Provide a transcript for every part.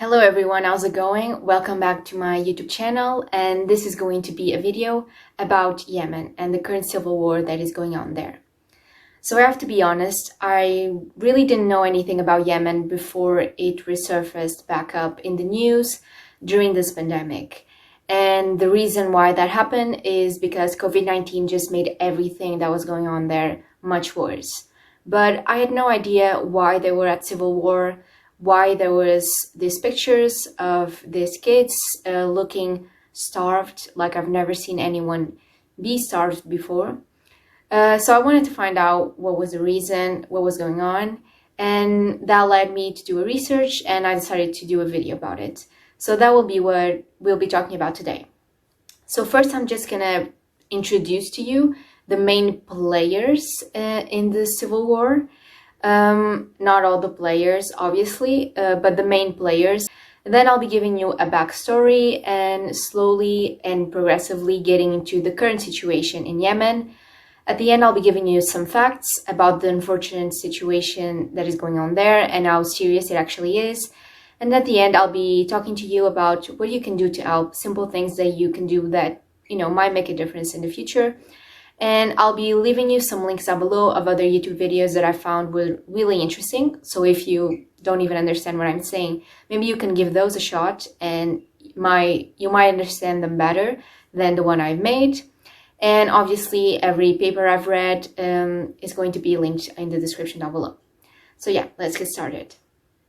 Hello everyone, how's it going? Welcome back to my YouTube channel, and this is going to be a video about Yemen and the current civil war that is going on there. So I have to be honest, I really didn't know anything about Yemen before it resurfaced back up in the news during this pandemic. And the reason why that happened is because COVID-19 just made everything that was going on there much worse. But I had no idea why they were at civil war, why there was these pictures of these kids looking starved, like I've never seen anyone be starved before. So I wanted to find out what was the reason, what was going on, and that led me to do a research, and I decided to do a video about it. So that will be what we'll be talking about today. So first, I'm just gonna introduce to you the main players in the civil war. Not all the players, obviously, but the main players. And then I'll be giving you a backstory and slowly and progressively getting into the current situation in Yemen. At the end, I'll be giving you some facts about the unfortunate situation that is going on there and how serious it actually is. And at the end, I'll be talking to you about what you can do to help, simple things that you can do that, might make a difference in the future. And I'll be leaving you some links down below of other YouTube videos that I found were really interesting. So if you don't even understand what I'm saying, maybe you can give those a shot and you might understand them better than the one I've made. And obviously every paper I've read is going to be linked in the description down below. So yeah, let's get started.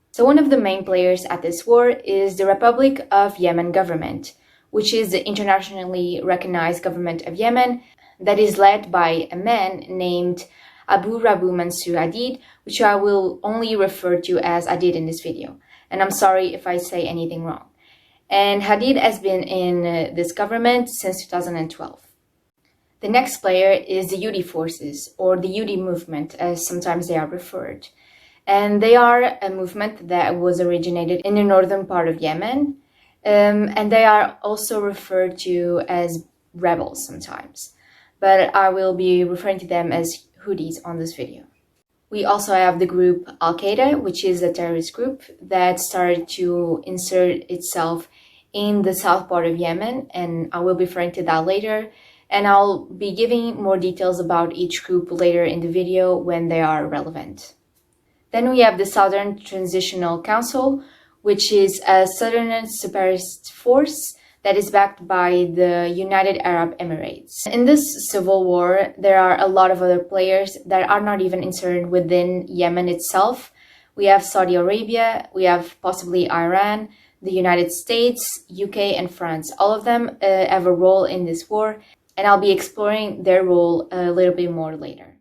So one of the main players at this war is the Republic of Yemen government, which is the internationally recognized government of Yemen that is led by a man named Abu Rabu Mansur Hadid, which I will only refer to as Hadid in this video. And I'm sorry if I say anything wrong. And Hadid has been in this government since 2012. The next player is the Houthi forces, or the Houthi movement, as sometimes they are referred. And they are a movement that was originated in the northern part of Yemen. And they are also referred to as rebels sometimes. But I will be referring to them as Houthis on this video. We also have the group Al-Qaeda, which is a terrorist group that started to insert itself in the south part of Yemen, and I will be referring to that later. And I'll be giving more details about each group later in the video when they are relevant. Then we have the Southern Transitional Council, which is a southern separatist force that is backed by the United Arab Emirates. In this civil war, there are a lot of other players that are not even inserted within Yemen itself. We have Saudi Arabia, we have possibly Iran, the United States, UK, and France. All of them have a role in this war, and I'll be exploring their role a little bit more later.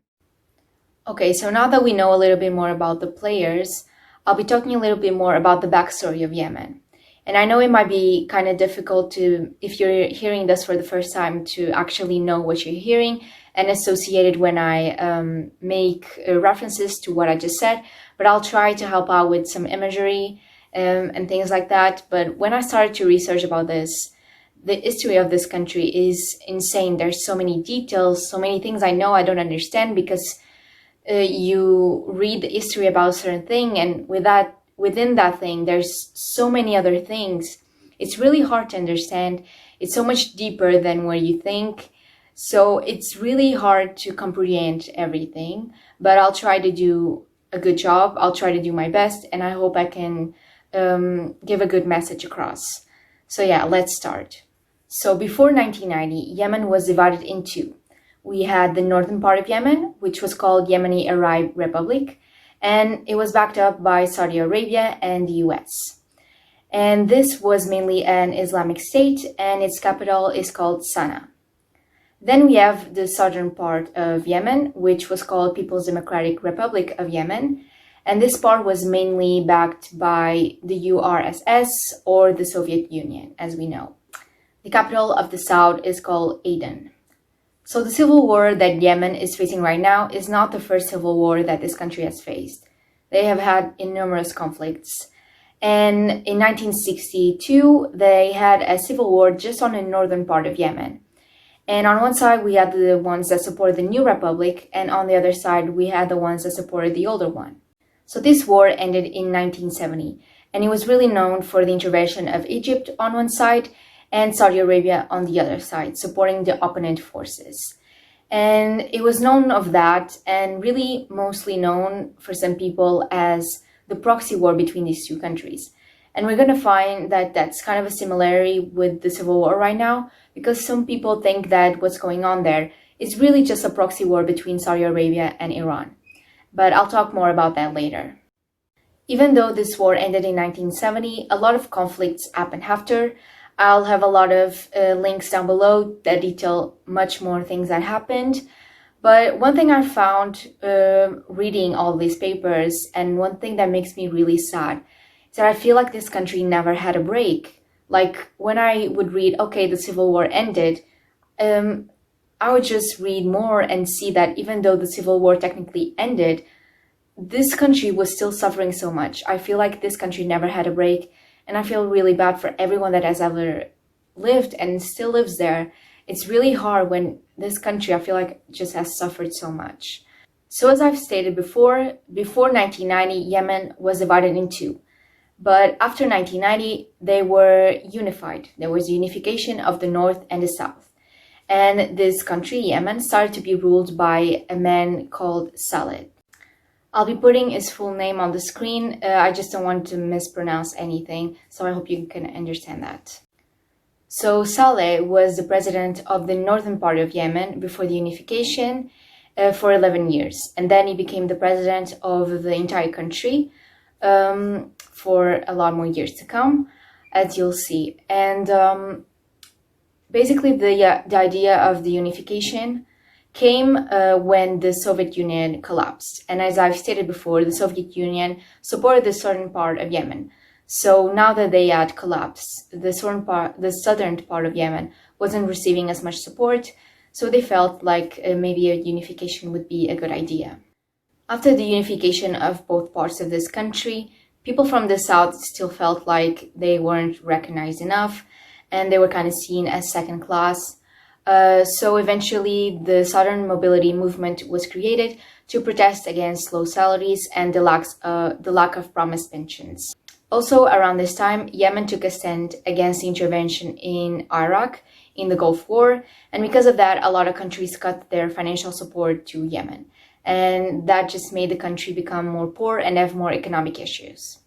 Okay, so now that we know a little bit more about the players, I'll be talking a little bit more about the backstory of Yemen. And I know it might be kind of difficult to, if you're hearing this for the first time, to actually know what you're hearing and associate it when I make references to what I just said, but I'll try to help out with some imagery and things like that. But when I started to research about this, the history of this country is insane. There's so many details, so many things I know I don't understand because you read the history about a certain thing, and within that thing, there's so many other things. It's really hard to understand. It's so much deeper than what you think. So it's really hard to comprehend everything, but I'll try to do a good job. I'll try to do my best, and I hope I can give a good message across. So yeah, let's start. So before 1990, Yemen was divided in two. We had the northern part of Yemen, which was called Yemeni Arab Republic, and it was backed up by Saudi Arabia and the US. And this was mainly an Islamic state, and its capital is called Sana'a. Then we have the southern part of Yemen, which was called People's Democratic Republic of Yemen, and this part was mainly backed by the URSS, or the Soviet Union, as we know. The capital of the south is called Aden. So the civil war that Yemen is facing right now is not the first civil war that this country has faced. They have had numerous conflicts. And in 1962, they had a civil war just on the northern part of Yemen. And on one side, we had the ones that supported the new republic, and on the other side, we had the ones that supported the older one. So this war ended in 1970, and it was really known for the intervention of Egypt on one side and Saudi Arabia on the other side, supporting the opponent forces. And it was known of that, and really mostly known for some people as the proxy war between these two countries. And we're going to find that that's kind of a similarity with the civil war right now, because some people think that what's going on there is really just a proxy war between Saudi Arabia and Iran. But I'll talk more about that later. Even though this war ended in 1970, a lot of conflicts happened after. I'll have a lot of links down below that detail much more things that happened. But one thing I found reading all these papers, and one thing that makes me really sad, is that I feel like this country never had a break. Like when I would read, okay, the civil war ended, I would just read more and see that even though the civil war technically ended, this country was still suffering so much. I feel like this country never had a break, and I feel really bad for everyone that has ever lived and still lives there. It's really hard when this country, I feel like, just has suffered so much. So as I've stated before 1990, Yemen was divided in two. But after 1990, they were unified. There was unification of the north and the south. And this country, Yemen, started to be ruled by a man called Saleh. I'll be putting his full name on the screen. I just don't want to mispronounce anything, so I hope you can understand that. So Saleh was the president of the northern part of Yemen before the unification for 11 years. And then he became the president of the entire country for a lot more years to come, as you'll see. And basically the idea of the unification came when the Soviet Union collapsed. And as I've stated before, the Soviet Union supported the southern part of Yemen. So now that they had collapsed, the southern part of Yemen wasn't receiving as much support, so they felt like maybe a unification would be a good idea. After the unification of both parts of this country, people from the south still felt like they weren't recognized enough, and they were kind of seen as second class. So eventually the Southern Mobility Movement was created to protest against low salaries and the lack of promised pensions. Also around this time, Yemen took a stand against the intervention in Iraq in the Gulf War, and because of that, a lot of countries cut their financial support to Yemen, and that just made the country become more poor and have more economic issues.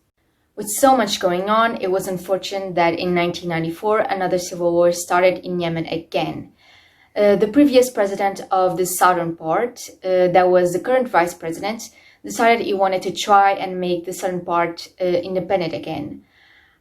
With so much going on, it was unfortunate that in 1994, another civil war started in Yemen again. The previous president of the southern part, that was the current vice president, decided he wanted to try and make the southern part independent again.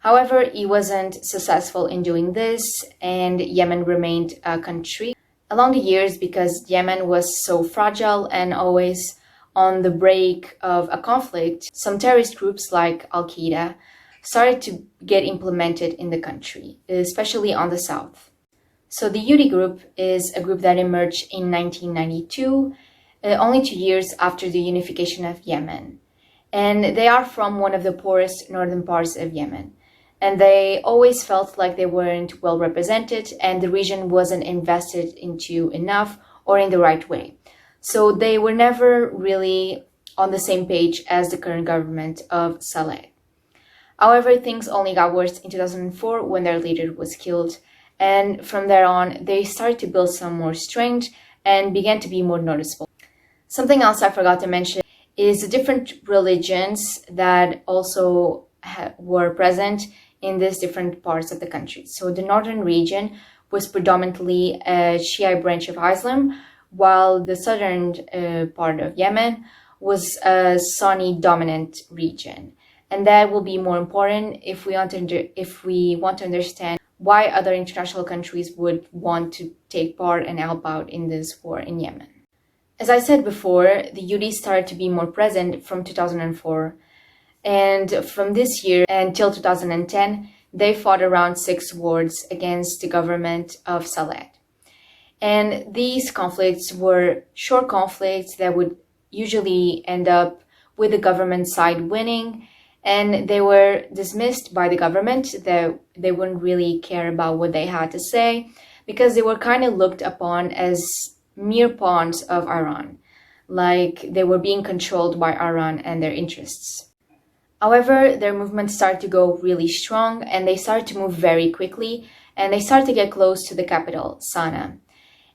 However, he wasn't successful in doing this, and Yemen remained a country. Along the years, because Yemen was so fragile and always on the brink of a conflict, some terrorist groups like Al-Qaeda started to get implemented in the country, especially on the south. So the Houthi group is a group that emerged in 1992, only 2 years after the unification of Yemen. And they are from one of the poorest northern parts of Yemen. And they always felt like they weren't well represented and the region wasn't invested into enough or in the right way. So they were never really on the same page as the current government of Saleh. However, things only got worse in 2004 when their leader was killed. And from there on, they started to build some more strength and began to be more noticeable. Something else I forgot to mention is the different religions that also were present in these different parts of the country. So the northern region was predominantly a Shiite branch of Islam, while the southern part of Yemen was a Sunni dominant region. And that will be more important if we want to understand why other international countries would want to take part and help out in this war in Yemen. As I said before, the Houthis started to be more present from 2004. And from this year until 2010, they fought around 6 wars against the government of Saleh. And these conflicts were short conflicts that would usually end up with the government side winning, and they were dismissed by the government. That they wouldn't really care about what they had to say because they were kind of looked upon as mere pawns of Iran, like they were being controlled by Iran and their interests. However, their movement started to go really strong and they started to move very quickly and they started to get close to the capital, Sana'a.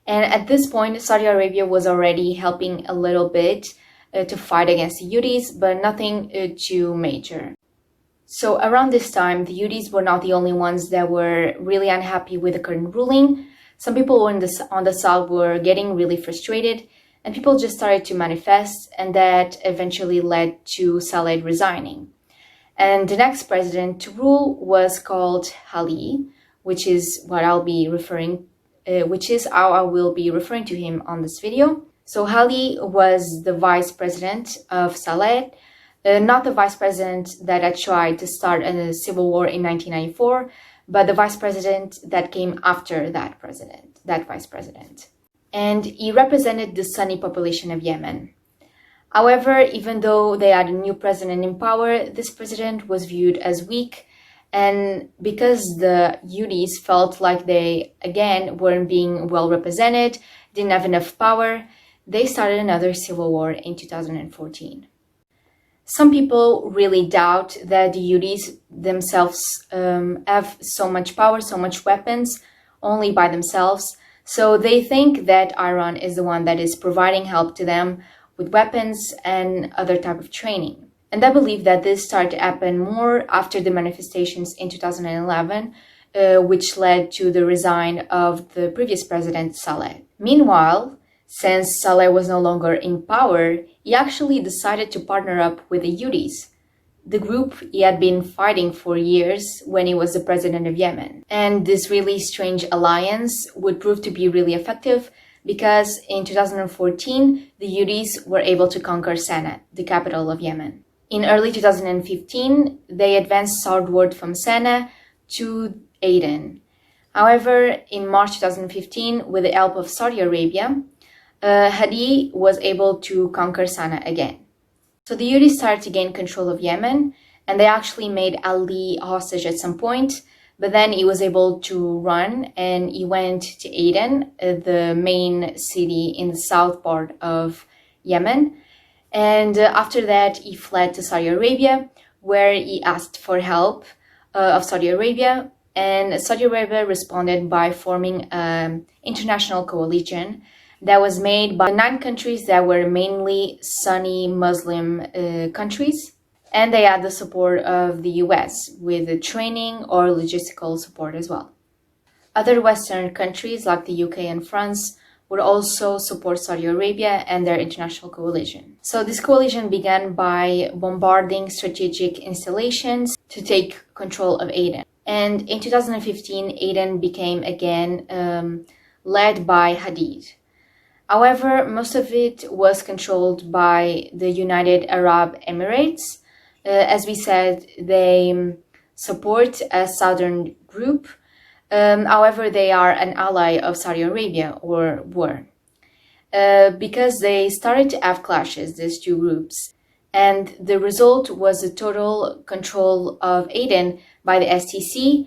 And at this point, Saudi Arabia was already helping a little bit to fight against the Houthis, but nothing too major. So around this time, the Houthis were not the only ones that were really unhappy with the current ruling. Some people on the south were getting really frustrated, and people just started to manifest, and that eventually led to Saleh resigning. And the next president to rule was called Ali, which is what I'll be referring, which is how I will be referring to him on this video. So Ali was the vice president of Saleh, not the vice president that had tried to start a civil war in 1994, but the vice president that came after that vice president. And he represented the Sunni population of Yemen. However, even though they had a new president in power, this president was viewed as weak, and because the Houthis felt like they, again, weren't being well represented, didn't have enough power, they started another civil war in 2014. Some people really doubt that the Houthis themselves have so much power, so much weapons, only by themselves, so they think that Iran is the one that is providing help to them with weapons and other type of training. And I believe that this started to happen more after the manifestations in 2011, which led to the resign of the previous president, Saleh. Meanwhile, since Saleh was no longer in power, he actually decided to partner up with the Houthis, the group he had been fighting for years when he was the president of Yemen. And this really strange alliance would prove to be really effective because in 2014, the Houthis were able to conquer Sana'a, the capital of Yemen. In early 2015, they advanced southward from Sana'a to Aden. However, in March 2015, with the help of Saudi Arabia, Hadi was able to conquer Sana'a again. So the Houthis started to gain control of Yemen, and they actually made Ali hostage at some point, but then he was able to run and he went to Aden, the main city in the south part of Yemen. And after that, he fled to Saudi Arabia, where he asked for help of Saudi Arabia. And Saudi Arabia responded by forming an international coalition that was made by 9 countries that were mainly Sunni Muslim countries. And they had the support of the US with the training or logistical support as well. Other Western countries like the UK and France would also support Saudi Arabia and their international coalition. So this coalition began by bombarding strategic installations to take control of Aden. And in 2015, Aden became again led by Hadid. However, most of it was controlled by the United Arab Emirates. As we said, they support a southern group. However, they are an ally of Saudi Arabia, or were, because they started to have clashes, these two groups. And the result was the total control of Aden by the STC,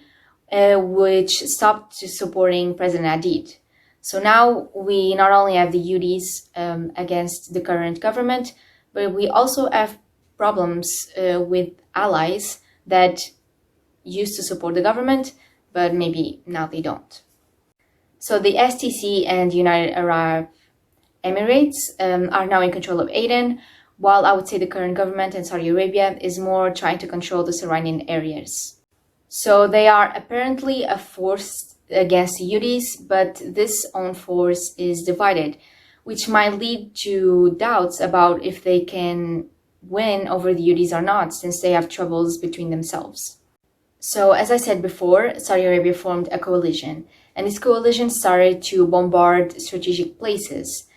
which stopped supporting President Hadid. So now we not only have the Houthis against the current government, but we also have problems with allies that used to support the government, but maybe now they don't. So the STC and United Arab Emirates are now in control of Aden, while I would say the current government in Saudi Arabia is more trying to control the surrounding areas. So they are apparently a force against the Houthis, but this own force is divided, which might lead to doubts about if they can win over the Houthis or not, since they have troubles between themselves. So as I said before, Saudi Arabia formed a coalition, and this coalition started to bombard strategic places.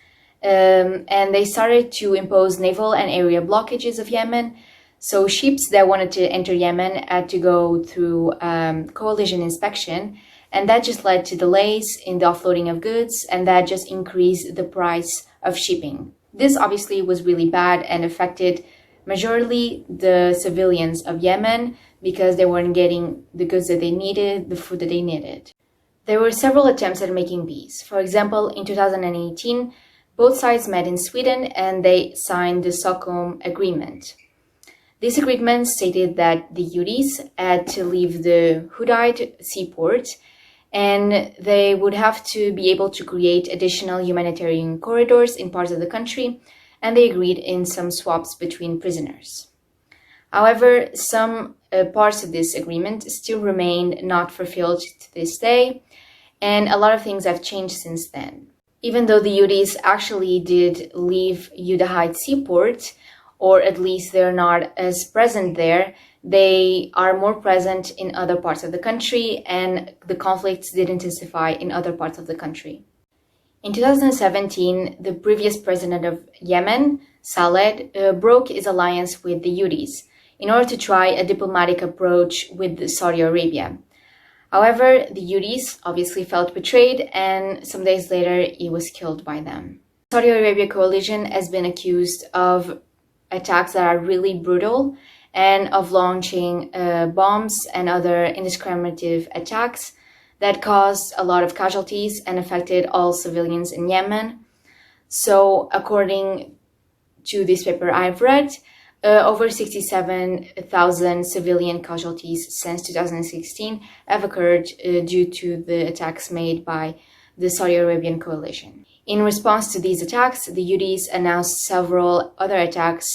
And they started to impose naval and area blockages of Yemen. So ships that wanted to enter Yemen had to go through coalition inspection, and that just led to delays in the offloading of goods, and that just increased the price of shipping. This obviously was really bad and affected majorly the civilians of Yemen because they weren't getting the goods that they needed, the food that they needed. There were several attempts at making peace. For example, in 2018, both sides met in Sweden and they signed the Stockholm Agreement. This agreement stated that the Houthis had to leave the Hudaid seaport and they would have to be able to create additional humanitarian corridors in parts of the country, and they agreed in some swaps between prisoners. However, some parts of this agreement still remain not fulfilled to this day, and a lot of things have changed since then. Even though the Houthis actually did leave Hudaid seaport, or at least they're not as present there, they are more present in other parts of the country, and the conflicts did intensify in other parts of the country. In 2017, the previous president of Yemen, Saleh, broke his alliance with the Houthis in order to try a diplomatic approach with Saudi Arabia. However, the Houthis obviously felt betrayed, and some days later he was killed by them. The Saudi Arabia coalition has been accused of attacks that are really brutal and of launching bombs and other indiscriminate attacks that caused a lot of casualties and affected all civilians in Yemen. So according to this paper I've read, over 67,000 civilian casualties since 2016 have occurred due to the attacks made by the Saudi Arabian coalition. In response to these attacks, the Houthis announced several other attacks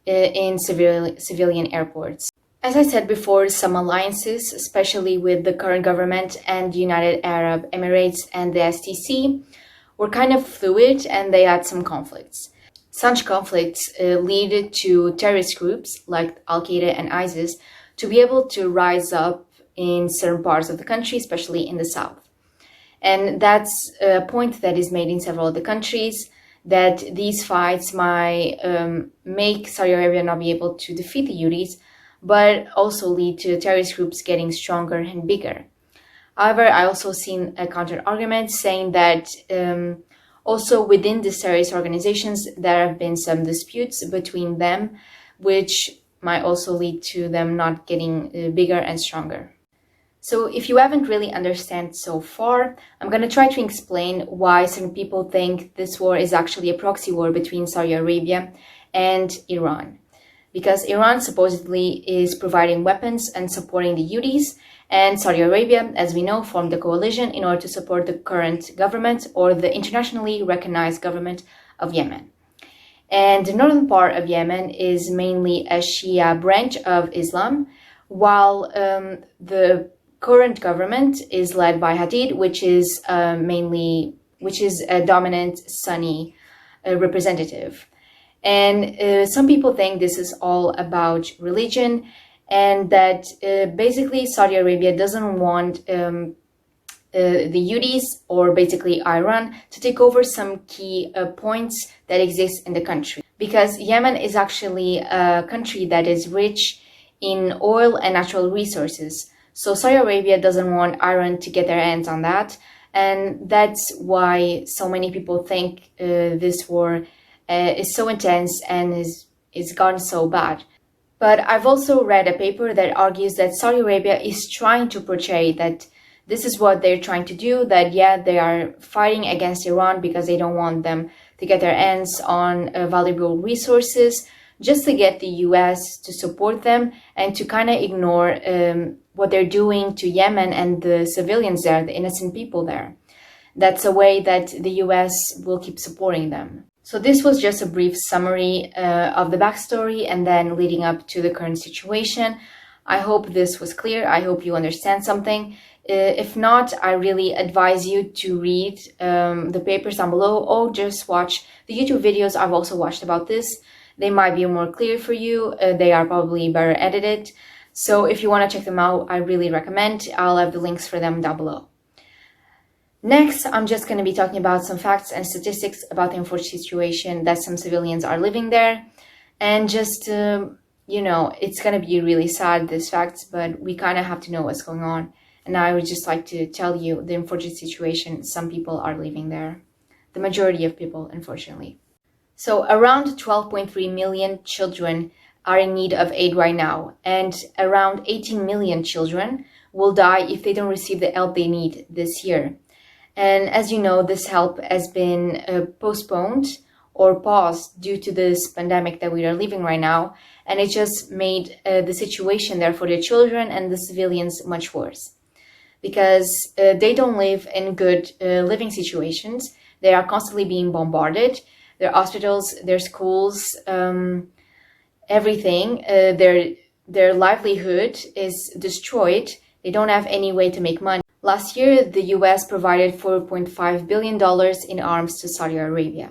in civilian airports. As I said before, some alliances, especially with the current government and the United Arab Emirates and the STC, were kind of fluid and they had some conflicts. Such conflicts lead to terrorist groups like Al-Qaeda and ISIS to be able to rise up in certain parts of the country, especially in the south. And that's a point that is made in several of the countries, that these fights might make Saudi Arabia not be able to defeat the Houthis, but also lead to terrorist groups getting stronger and bigger. However, I also seen a counter argument saying that also within these terrorist organizations, there have been some disputes between them, which might also lead to them not getting bigger and stronger. So if you haven't really understand so far, I'm going to try to explain why some people think this war is actually a proxy war between Saudi Arabia and Iran. Because Iran supposedly is providing weapons and supporting the Houthis, and Saudi Arabia, as we know, formed a coalition in order to support the current government or the internationally recognized government of Yemen. And the northern part of Yemen is mainly a Shia branch of Islam, while the current government is led by Hadid, which is a dominant Sunni representative. And some people think this is all about religion, and that basically Saudi Arabia doesn't want the Houthis, or basically Iran, to take over some key points that exist in the country. Because Yemen is actually a country that is rich in oil and natural resources. So Saudi Arabia doesn't want Iran to get their hands on that. And that's why so many people think this war is so intense and is gone so bad. But I've also read a paper that argues that Saudi Arabia is trying to portray that this is what they're trying to do, that yeah, they are fighting against Iran because they don't want them to get their hands on valuable resources, just to get the US to support them and to kind of ignore what they're doing to Yemen and the civilians there, the innocent people there. That's a way that the US will keep supporting them. So this was just a brief summary of the backstory and then leading up to the current situation. I hope this was clear. I hope you understand something. If not, I really advise you to read the papers down below, or just watch the YouTube videos I've also watched about this. They might be more clear for you. They are probably better edited. So if you want to check them out, I really recommend. I'll have the links for them down below. Next, I'm just going to be talking about some facts and statistics about the unfortunate situation that some civilians are living there. And just, it's going to be really sad, these facts, but we kind of have to know what's going on. And I would just like to tell you the unfortunate situation some people are living there. The majority of people, unfortunately. So around 12.3 million children are in need of aid right now. And around 18 million children will die if they don't receive the help they need this year. And as you know, this help has been postponed or paused due to this pandemic that we are living right now, and it just made the situation there for the children and the civilians much worse, because they don't live in good living situations. They are constantly being bombarded. Their hospitals, their schools, everything, their livelihood is destroyed. They don't have any way to make money. Last year, the US provided $4.5 billion in arms to Saudi Arabia.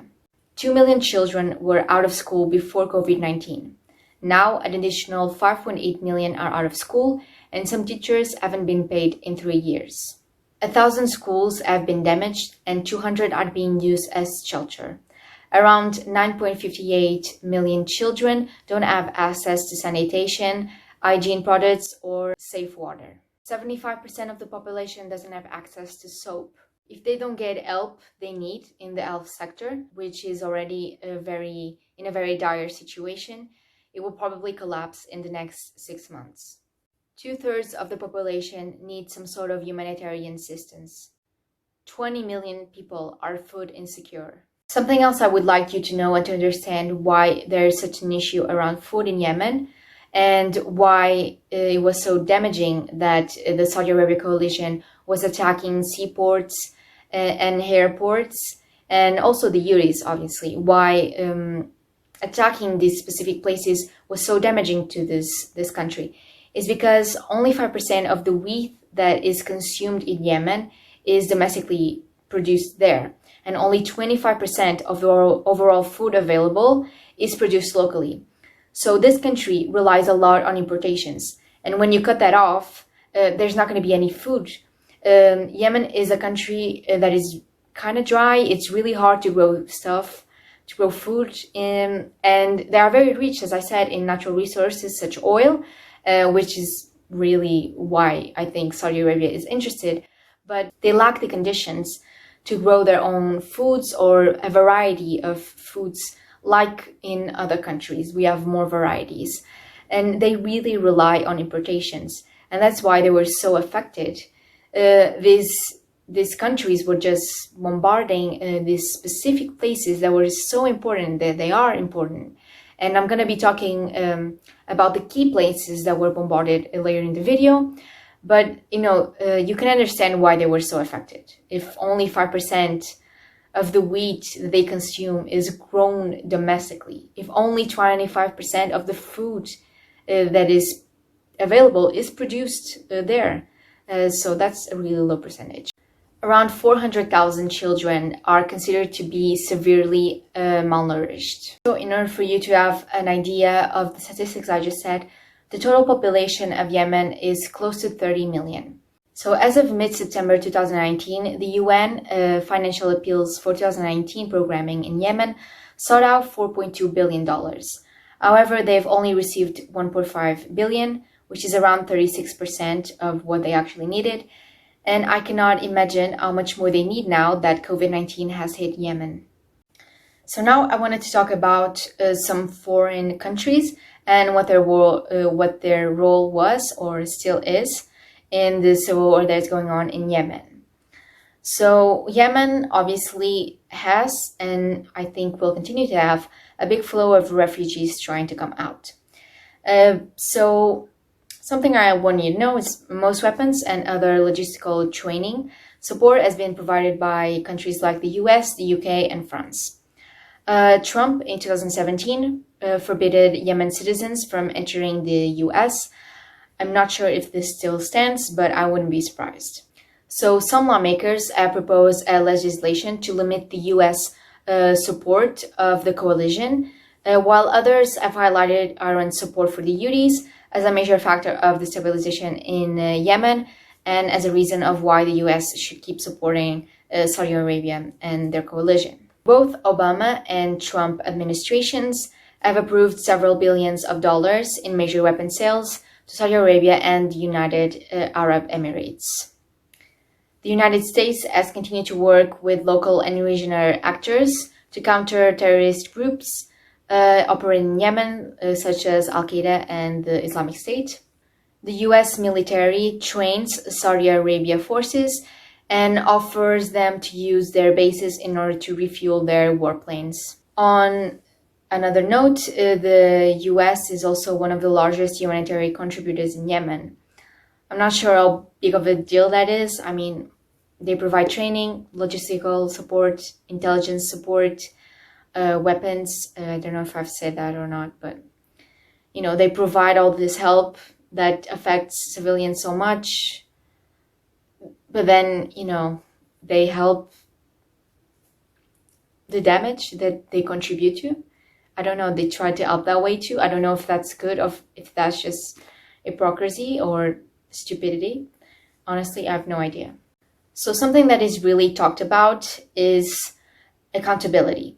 2 million children were out of school before COVID-19. Now, an additional 5.8 million are out of school, and some teachers haven't been paid in 3 years. 1,000 schools have been damaged, and 200 are being used as shelter. Around 9.58 million children don't have access to sanitation, hygiene products, or safe water. 75% of the population doesn't have access to soap. If they don't get help they need in the health sector, which is already in a very dire situation, it will probably collapse in the next 6 months. 2/3 of the population need some sort of humanitarian assistance. 20 million people are food insecure. Something else I would like you to know and to understand why there is such an issue around food in Yemen, and why it was so damaging that the Saudi Arabia coalition was attacking seaports and airports, and also the Houthis, obviously. Why attacking these specific places was so damaging to this country is because only 5% of the wheat that is consumed in Yemen is domestically produced there, and only 25% of the overall food available is produced locally. So this country relies a lot on importations, and when you cut that off, there's not going to be any food. Yemen is a country that is kind of dry. It's really hard to grow food, and they are very rich, as I said, in natural resources such oil, which is really why I think Saudi Arabia is interested, but they lack the conditions to grow their own foods or a variety of foods. Like in other countries, we have more varieties, and they really rely on importations, and that's why they were so affected. These countries were just bombarding these specific places that were so important, that they are important. And I'm going to be talking about the key places that were bombarded later in the video. But, you can understand why they were so affected. If only 5% of the wheat that they consume is grown domestically, if only 25% of the food that is available is produced there, so that's a really low percentage. Around 400,000 children are considered to be severely malnourished. So in order for you to have an idea of the statistics I just said, the total population of Yemen is close to 30 million. So as of mid-September 2019, the UN Financial Appeals for 2019 programming in Yemen sought out $4.2 billion. However, they've only received $1.5 billion, which is around 36% of what they actually needed. And I cannot imagine how much more they need now that COVID-19 has hit Yemen. So now I wanted to talk about some foreign countries and what their role was or still is in the civil war that's going on in Yemen. So Yemen obviously has, and I think will continue to have, a big flow of refugees trying to come out. So something I want you to know is most weapons and other logistical training support has been provided by countries like the US, the UK, and France. Trump in 2017 forbade Yemen citizens from entering the US. I'm not sure if this still stands, but I wouldn't be surprised. So some lawmakers have proposed a legislation to limit the US support of the coalition, while others have highlighted Iran's support for the Houthis as a major factor of the stabilization in Yemen and as a reason of why the US should keep supporting Saudi Arabia and their coalition. Both Obama and Trump administrations have approved several billions of dollars in major weapon sales to Saudi Arabia and the United Arab Emirates. The United States has continued to work with local and regional actors to counter terrorist groups operating in Yemen, such as Al-Qaeda and the Islamic State. The US military trains Saudi Arabia forces and offers them to use their bases in order to refuel their warplanes. On another note, the US is also one of the largest humanitarian contributors in Yemen. I'm not sure how big of a deal that is. I mean, they provide training, logistical support, intelligence support, weapons. I don't know if I've said that or not, but they provide all this help that affects civilians so much. But then, they help the damage that they contribute to. I don't know, they try to help that way too. I don't know if that's good or if that's just hypocrisy or stupidity. Honestly, I have no idea. So something that is really talked about is accountability.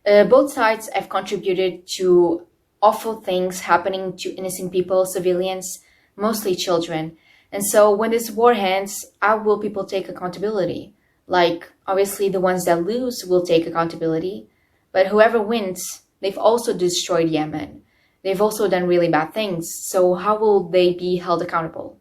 Both sides have contributed to awful things happening to innocent people, civilians, mostly children. And so when this war ends, how will people take accountability? Like, obviously, the ones that lose will take accountability, but whoever wins, they've also destroyed Yemen. They've also done really bad things. So how will they be held accountable?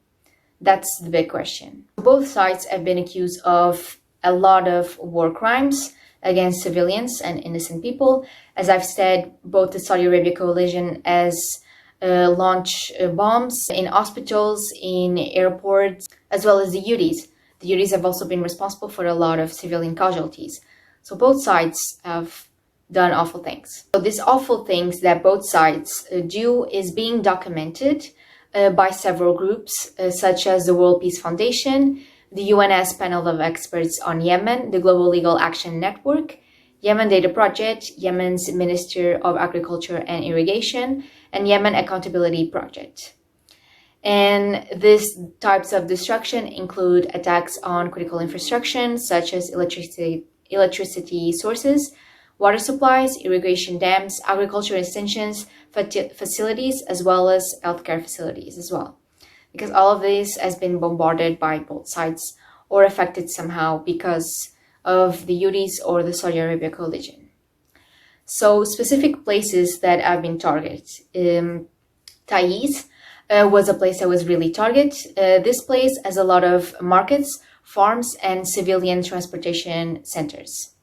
That's the big question. Both sides have been accused of a lot of war crimes against civilians and innocent people. As I've said, both the Saudi Arabia coalition has launched bombs in hospitals, in airports, as well as the Houthis. The Houthis have also been responsible for a lot of civilian casualties. So both sides have done awful things. So these awful things that both sides do is being documented by several groups, such as the World Peace Foundation, the UN's Panel of Experts on Yemen, the Global Legal Action Network, Yemen Data Project, Yemen's Minister of Agriculture and Irrigation, and Yemen Accountability Project. And these types of destruction include attacks on critical infrastructure, such as electricity sources, water supplies, irrigation dams, agricultural extensions, facilities, as well as healthcare facilities as well. Because all of this has been bombarded by both sides or affected somehow because of the Houthis or the Saudi Arabia coalition. So specific places that have been targeted. Taiz was a place that was really targeted. This place has a lot of markets, farms, and civilian transportation centers.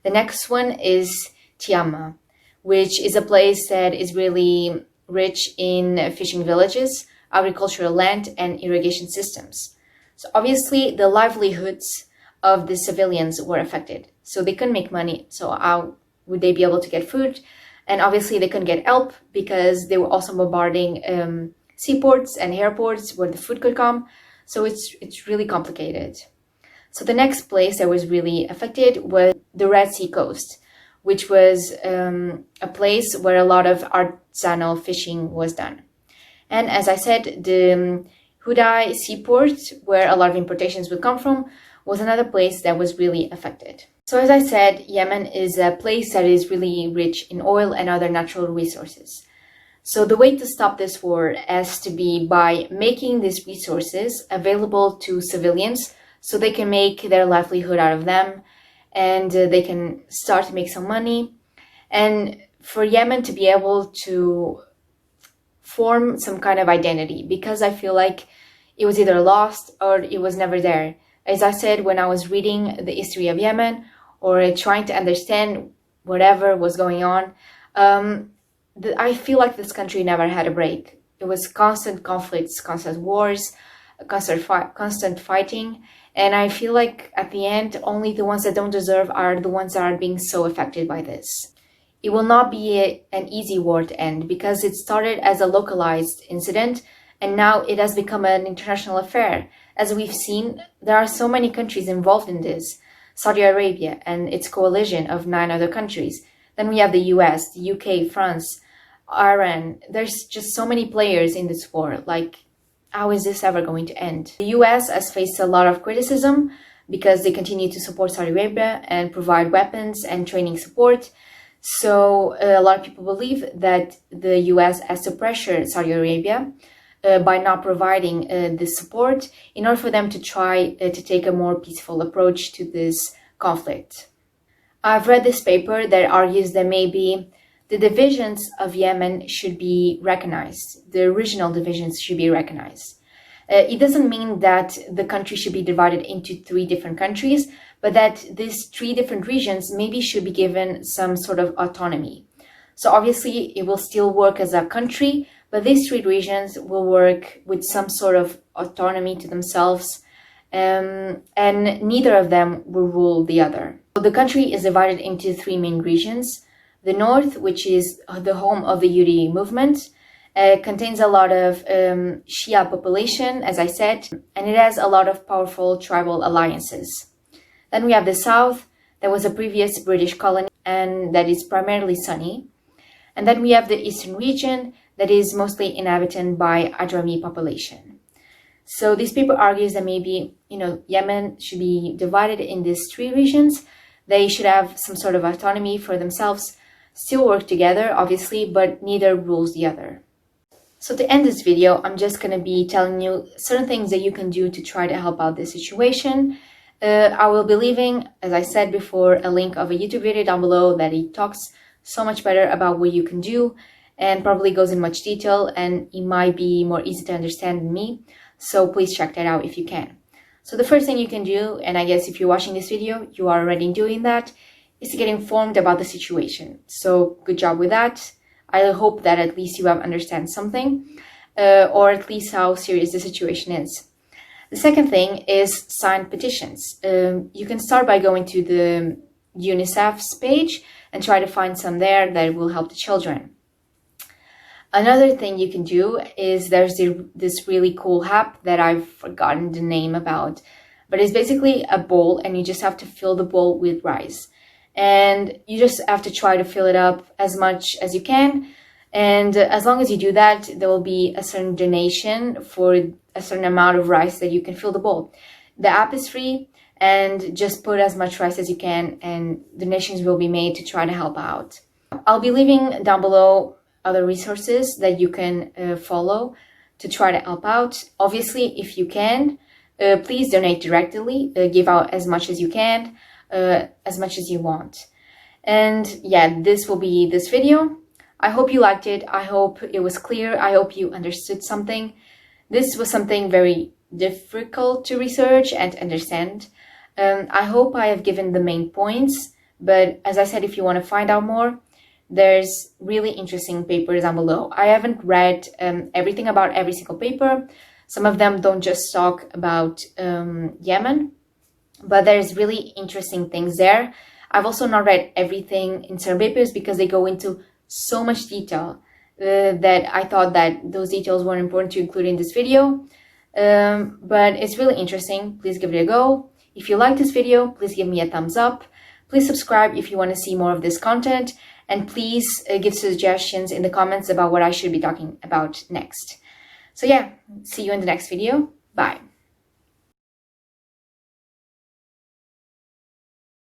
The next one is Tiama, which is a place that is really rich in fishing villages, agricultural land, and irrigation systems. So obviously the livelihoods of the civilians were affected. So they couldn't make money. So how would they be able to get food? And obviously they couldn't get help because they were also bombarding seaports and airports where the food could come. So it's really complicated. So the next place that was really affected was the Red Sea coast, which was a place where a lot of artisanal fishing was done. And as I said, the Hudai seaport, where a lot of importations would come from, was another place that was really affected. So as I said, Yemen is a place that is really rich in oil and other natural resources. So the way to stop this war has to be by making these resources available to civilians so they can make their livelihood out of them and they can start to make some money. And for Yemen to be able to form some kind of identity, because I feel like it was either lost or it was never there. As I said, when I was reading the history of Yemen or trying to understand whatever was going on, I feel like this country never had a break. It was constant conflicts, constant wars, constant fighting. And I feel like at the end, only the ones that don't deserve are the ones that are being so affected by this. It will not be an easy war to end because it started as a localized incident and now it has become an international affair. As we've seen, there are so many countries involved in this. Saudi Arabia and its coalition of 9 other countries. Then we have the US, the UK, France, Iran. There's just so many players in this war. Like, how is this ever going to end? The US has faced a lot of criticism because they continue to support Saudi Arabia and provide weapons and training support. So a lot of people believe that the US has to pressure Saudi Arabia by not providing this support in order for them to try to take a more peaceful approach to this conflict. I've read this paper that argues that maybe the divisions of Yemen should be recognized. The original divisions should be recognized. It doesn't mean that the country should be divided into 3 different countries, but that these three different regions maybe should be given some sort of autonomy. So obviously it will still work as a country, but these three regions will work with some sort of autonomy to themselves, and neither of them will rule the other. So the country is divided into three main regions. The north, which is the home of the Houthi movement, contains a lot of Shia population, as I said, and it has a lot of powerful tribal alliances. Then we have the south, that was a previous British colony, and that is primarily Sunni. And then we have the eastern region, that is mostly inhabited by Ajami population. So these people argue that maybe, Yemen should be divided in these three regions. They should have some sort of autonomy for themselves, still work together, obviously, but neither rules the other. So to end this video, I'm just going to be telling you certain things that you can do to try to help out this situation. I will be leaving, as I said before, a link of a YouTube video down below that it talks so much better about what you can do and probably goes in much detail, and it might be more easy to understand than me. So please check that out if you can. So the first thing you can do, and I guess if you're watching this video, you are already doing that, is to get informed about the situation. So good job with that. I hope that at least you have understand something, or at least how serious the situation is. The second thing is sign petitions. You can start by going to the UNICEF's page and try to find some there that will help the children. Another thing you can do is there's this really cool app that I've forgotten the name about, but it's basically a bowl and you just have to fill the bowl with rice. And you just have to try to fill it up as much as you can. And as long as you do that, there will be a certain donation for a certain amount of rice that you can fill the bowl. The app is free, and just put as much rice as you can and donations will be made to try to help out. I'll be leaving down below other resources that you can follow to try to help out. Obviously, if you can, please donate directly, give out as much as you can, as much as you want. And yeah, this will be this video. I hope you liked it. I hope it was clear. I hope you understood something. This was something very difficult to research and understand. I hope I have given the main points, but as I said, if you want to find out more, there's really interesting papers down below. I haven't read everything about every single paper. Some of them don't just talk about Yemen, but there's really interesting things there. I've also not read everything in certain papers because they go into so much detail that I thought that those details weren't important to include in this video. But it's really interesting. Please give it a go. If you like this video, please give me a thumbs up. Please subscribe if you want to see more of this content. And please give suggestions in the comments about what I should be talking about next. So yeah, see you in the next video. Bye.